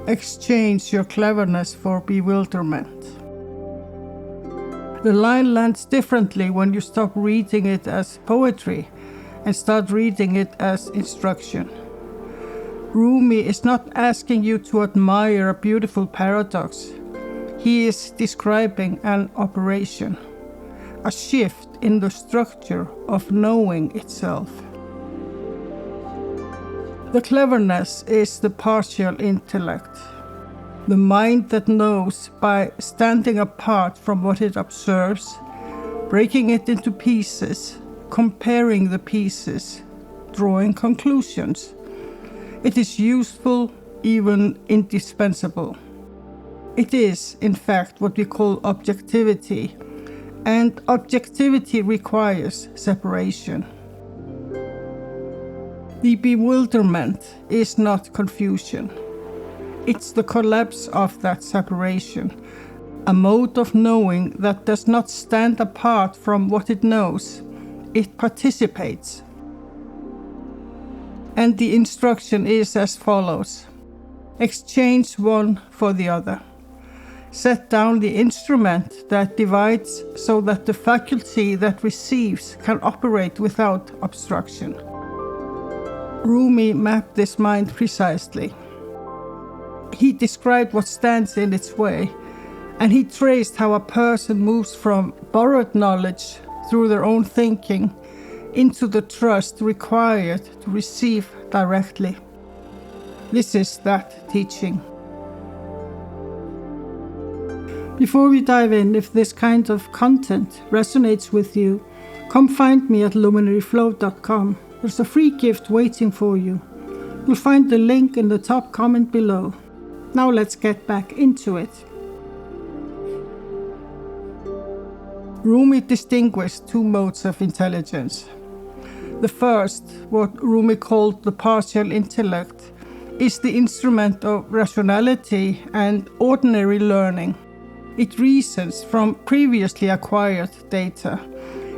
Exchange your cleverness for bewilderment. The line lands differently when you stop reading it as poetry and start reading it as instruction. Rumi is not asking you to admire a beautiful paradox. He is describing an operation, a shift in the structure of knowing itself. The cleverness is the partial intellect, the mind that knows by standing apart from what it observes, breaking it into pieces, comparing the pieces, drawing conclusions. It is useful, even indispensable. It is, in fact, what we call objectivity, and objectivity requires separation. The bewilderment is not confusion. It's the collapse of that separation, a mode of knowing that does not stand apart from what it knows. It participates. And the instruction is as follows: exchange one for the other. Set down the instrument that divides so that the faculty that receives can operate without obstruction. Rumi mapped this mind precisely. He described what stands in its way, and he traced how a person moves from borrowed knowledge through their own thinking into the trust required to receive directly. This is that teaching. Before we dive in, if this kind of content resonates with you, come find me at luminaryflow.com. There's a free gift waiting for you. You'll find the link in the top comment below. Now let's get back into it. Rumi distinguished two modes of intelligence. The first, what Rumi called the partial intellect, is the instrument of rationality and ordinary learning. It reasons from previously acquired data.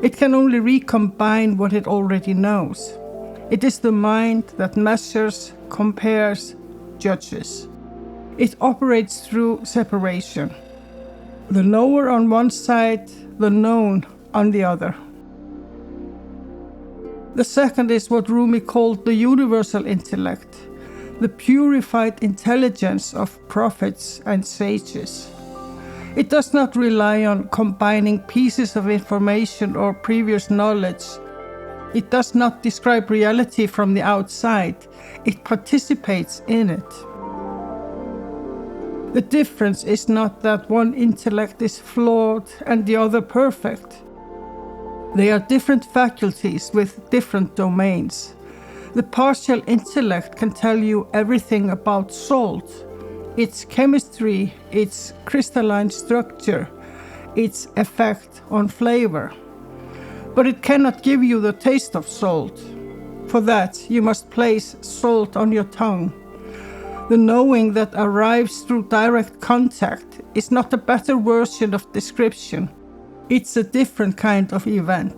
It can only recombine what it already knows. It is the mind that measures, compares, judges. It operates through separation. The knower on one side, the known on the other. The second is what Rumi called the universal intellect, the purified intelligence of prophets and sages. It does not rely on combining pieces of information or previous knowledge. It does not describe reality from the outside. It participates in it. The difference is not that one intellect is flawed and the other perfect. They are different faculties with different domains. The partial intellect can tell you everything about salt, its chemistry, its crystalline structure, its effect on flavor. But it cannot give you the taste of salt. For that, you must place salt on your tongue. The knowing that arrives through direct contact is not a better version of description. It's a different kind of event.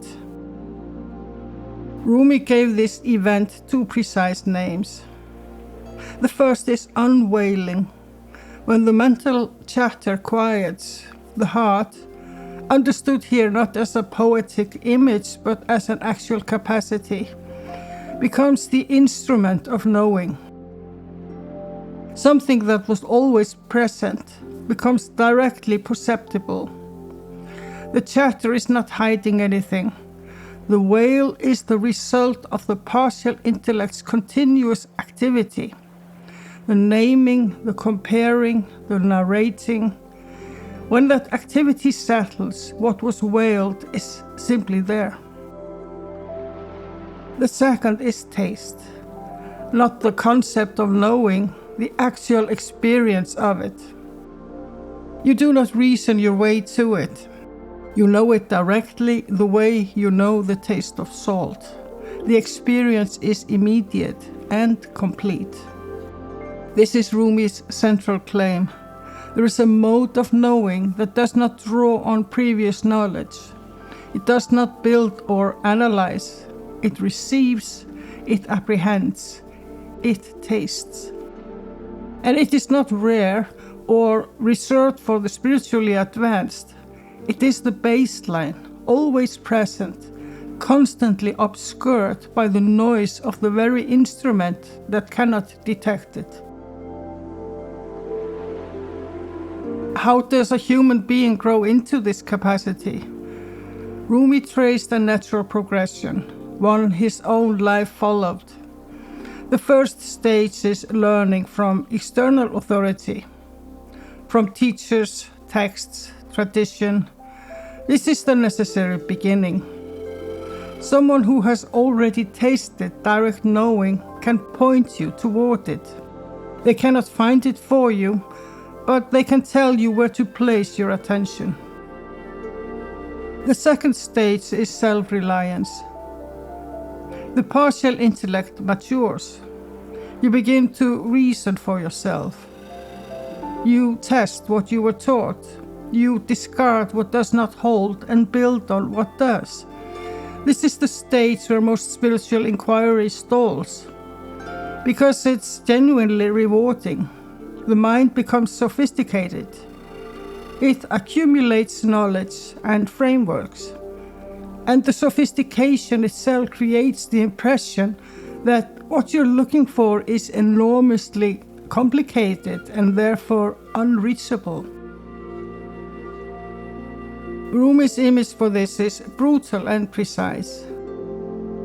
Rumi gave this event two precise names. The first is unveiling, when the mental chatter quiets, the heart, understood here not as a poetic image but as an actual capacity, becomes the instrument of knowing. Something that was always present becomes directly perceptible. The chatter is not hiding anything. The wail is the result of the partial intellect's continuous activity. The naming, the comparing, the narrating. When that activity settles, what was wailed is simply there. The second is taste, not the concept of knowing, the actual experience of it. You do not reason your way to it. You know it directly the way you know the taste of salt. The experience is immediate and complete. This is Rumi's central claim. There is a mode of knowing that does not draw on previous knowledge. It does not build or analyze. It receives, it apprehends, it tastes. And it is not rare or reserved for the spiritually advanced. It is the baseline, always present, constantly obscured by the noise of the very instrument that cannot detect it. How does a human being grow into this capacity? Rumi traced a natural progression, one his own life followed. The first stage is learning from external authority, from teachers, texts, tradition. This is the necessary beginning. Someone who has already tasted direct knowing can point you toward it. They cannot find it for you, but they can tell you where to place your attention. The second stage is self-reliance. The partial intellect matures. You begin to reason for yourself. You test what you were taught. You discard what does not hold and build on what does. This is the stage where most spiritual inquiry stalls, because it's genuinely rewarding. The mind becomes sophisticated. It accumulates knowledge and frameworks. And the sophistication itself creates the impression that what you're looking for is enormously complicated and therefore unreachable. Rumi's image for this is brutal and precise.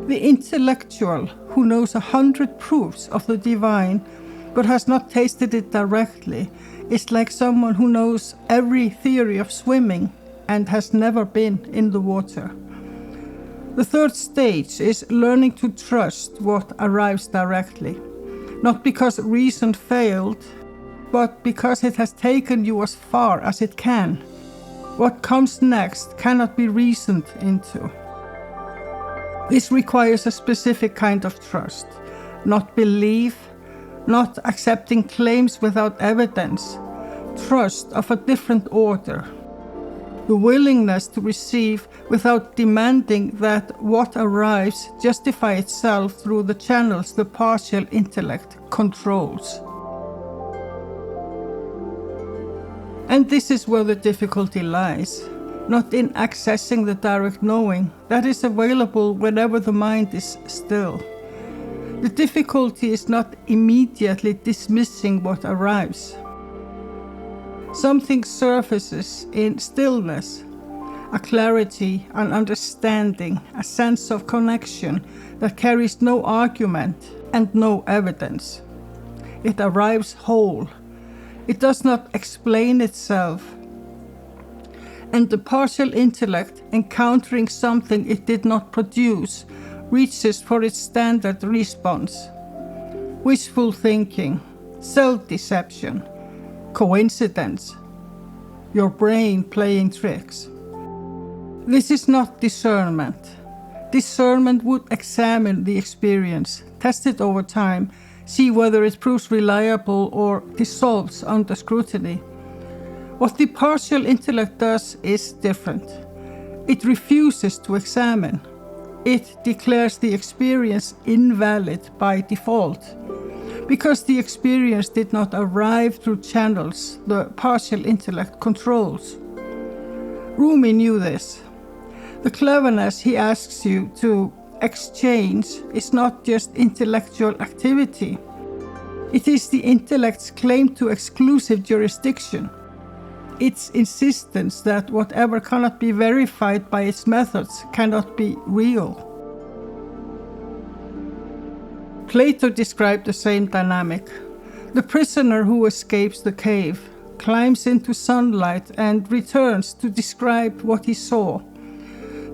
The intellectual who knows 100 proofs of the divine but has not tasted it directly is like someone who knows every theory of swimming and has never been in the water. The third stage is learning to trust what arrives directly, not because reason failed, but because it has taken you as far as it can. What comes next cannot be reasoned into. This requires a specific kind of trust, not belief, not accepting claims without evidence, trust of a different order. The willingness to receive without demanding that what arrives justify itself through the channels the partial intellect controls. And this is where the difficulty lies, not in accessing the direct knowing that is available whenever the mind is still. The difficulty is not immediately dismissing what arrives. Something surfaces in stillness, a clarity, an understanding, a sense of connection that carries no argument and no evidence. It arrives whole. It does not explain itself. And the partial intellect, encountering something it did not produce, reaches for its standard response. Wishful thinking, self-deception, coincidence, your brain playing tricks. This is not discernment. Discernment would examine the experience, test it over time, see whether it proves reliable or dissolves under scrutiny. What the partial intellect does is different. It refuses to examine. It declares the experience invalid by default, because the experience did not arrive through channels the partial intellect controls. Rumi knew this. The cleverness he asks you to exchange is not just intellectual activity. It is the intellect's claim to exclusive jurisdiction. Its insistence that whatever cannot be verified by its methods cannot be real. Plato described the same dynamic. The prisoner who escapes the cave climbs into sunlight and returns to describe what he saw.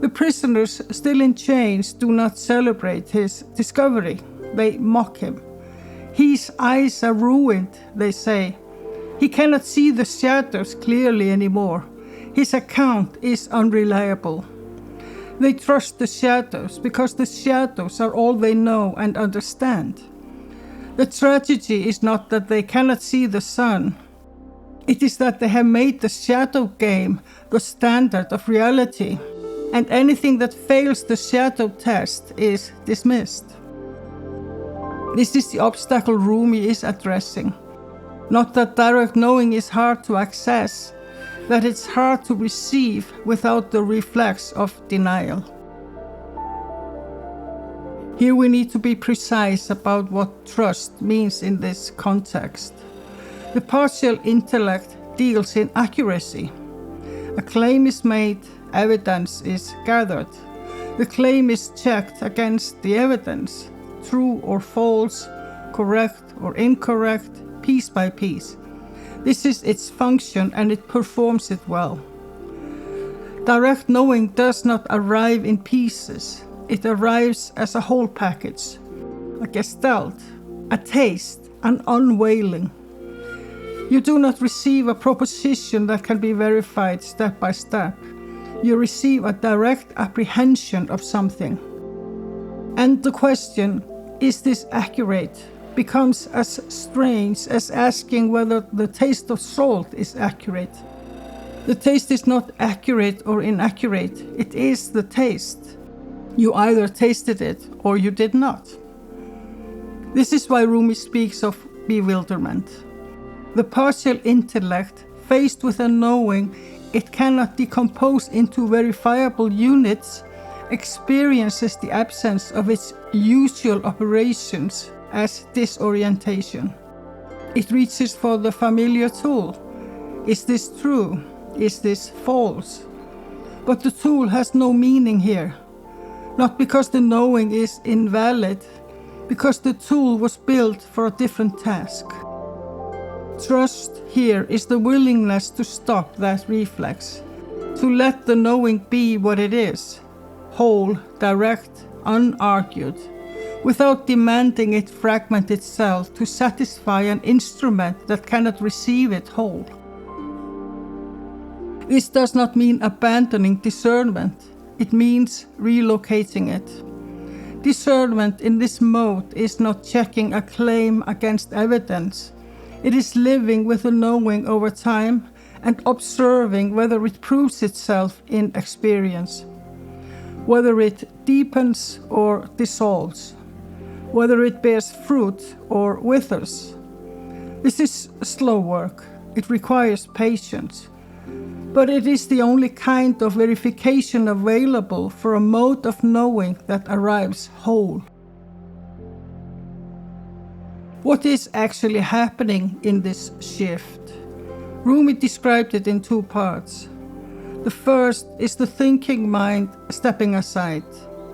The prisoners still in chains do not celebrate his discovery. They mock him. His eyes are ruined, they say. He cannot see the shadows clearly anymore. His account is unreliable. They trust the shadows because the shadows are all they know and understand. The tragedy is not that they cannot see the sun. It is that they have made the shadow game the standard of reality, and anything that fails the shadow test is dismissed. This is the obstacle Rumi is addressing. Not that direct knowing is hard to access, that it's hard to receive without the reflex of denial. Here we need to be precise about what trust means in this context. The partial intellect deals in accuracy. A claim is made, evidence is gathered. The claim is checked against the evidence, true or false, correct or incorrect, piece by piece. This is its function and it performs it well. Direct knowing does not arrive in pieces. It arrives as a whole package, a gestalt, a taste, an unveiling. You do not receive a proposition that can be verified step by step. You receive a direct apprehension of something. And the question, is this accurate, becomes as strange as asking whether the taste of salt is accurate. The taste is not accurate or inaccurate, it is the taste. You either tasted it or you did not. This is why Rumi speaks of bewilderment. The partial intellect, faced with a knowing it cannot decompose into verifiable units, experiences the absence of its usual operations as disorientation. It reaches for the familiar tool. Is this true? Is this false? But the tool has no meaning here. Not because the knowing is invalid, because the tool was built for a different task. Trust here is the willingness to stop that reflex, to let the knowing be what it is, whole, direct, unargued, without demanding it fragment itself to satisfy an instrument that cannot receive it whole. This does not mean abandoning discernment. It means relocating it. Discernment in this mode is not checking a claim against evidence. It is living with the knowing over time and observing whether it proves itself in experience, whether it deepens or dissolves, whether it bears fruit or withers. This is slow work. It requires patience. But it is the only kind of verification available for a mode of knowing that arrives whole. What is actually happening in this shift? Rumi described it in two parts. The first is the thinking mind stepping aside,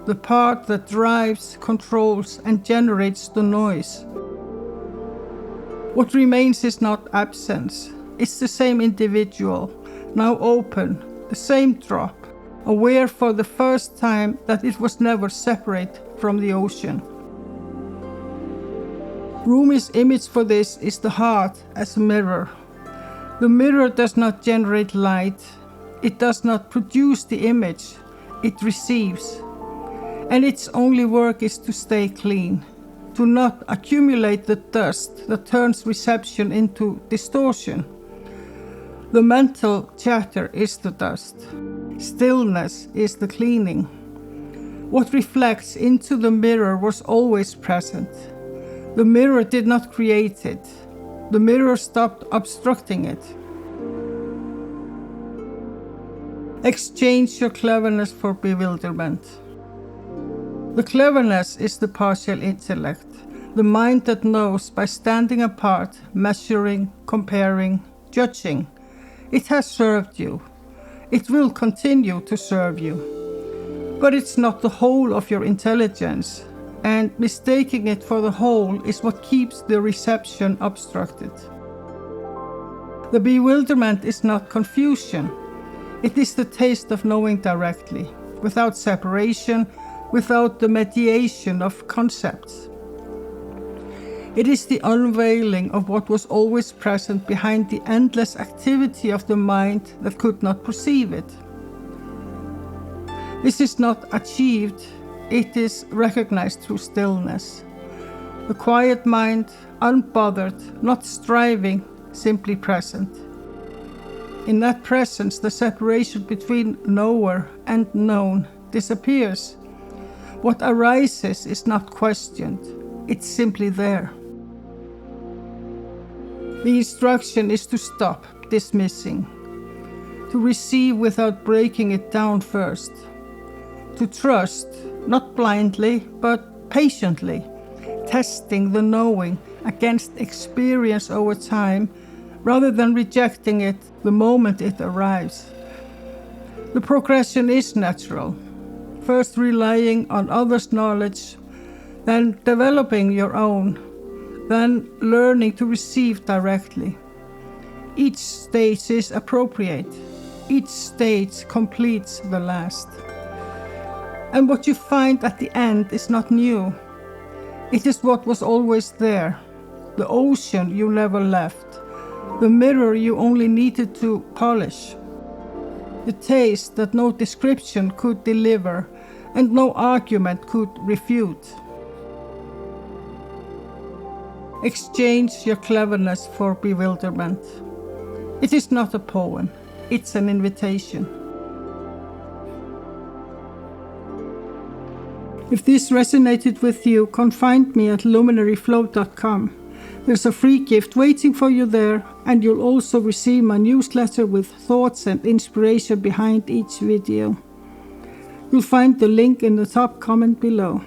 the part that drives, controls, and generates the noise. What remains is not absence. It's the same individual, now open, the same drop, aware for the first time that it was never separate from the ocean. Rumi's image for this is the heart as a mirror. The mirror does not generate light, it does not produce the image, it receives. And its only work is to stay clean, to not accumulate the dust that turns reception into distortion. The mental chatter is the dust. Stillness is the cleaning. What reflects into the mirror was always present. The mirror did not create it. The mirror stopped obstructing it. Exchange your cleverness for bewilderment. The cleverness is the partial intellect, the mind that knows by standing apart, measuring, comparing, judging. It has served you. It will continue to serve you. But it's not the whole of your intelligence, and mistaking it for the whole is what keeps the reception obstructed. The bewilderment is not confusion. It is the taste of knowing directly, without separation, without the mediation of concepts. It is the unveiling of what was always present behind the endless activity of the mind that could not perceive it. This is not achieved, it is recognized through stillness. The quiet mind, unbothered, not striving, simply present. In that presence, the separation between knower and known disappears. What arises is not questioned, it's simply there. The instruction is to stop dismissing, to receive without breaking it down first, to trust, not blindly, but patiently, testing the knowing against experience over time, rather than rejecting it the moment it arrives. The progression is natural, first relying on others' knowledge, then developing your own, then learning to receive directly. Each stage is appropriate. Each stage completes the last. And what you find at the end is not new. It is what was always there, the ocean you never left, the mirror you only needed to polish, the taste that no description could deliver and no argument could refute. Exchange your cleverness for bewilderment. It is not a poem, it's an invitation. If this resonated with you, come find me at luminaryflow.com. There's a free gift waiting for you there, and you'll also receive my newsletter with thoughts and inspiration behind each video. You'll find the link in the top comment below.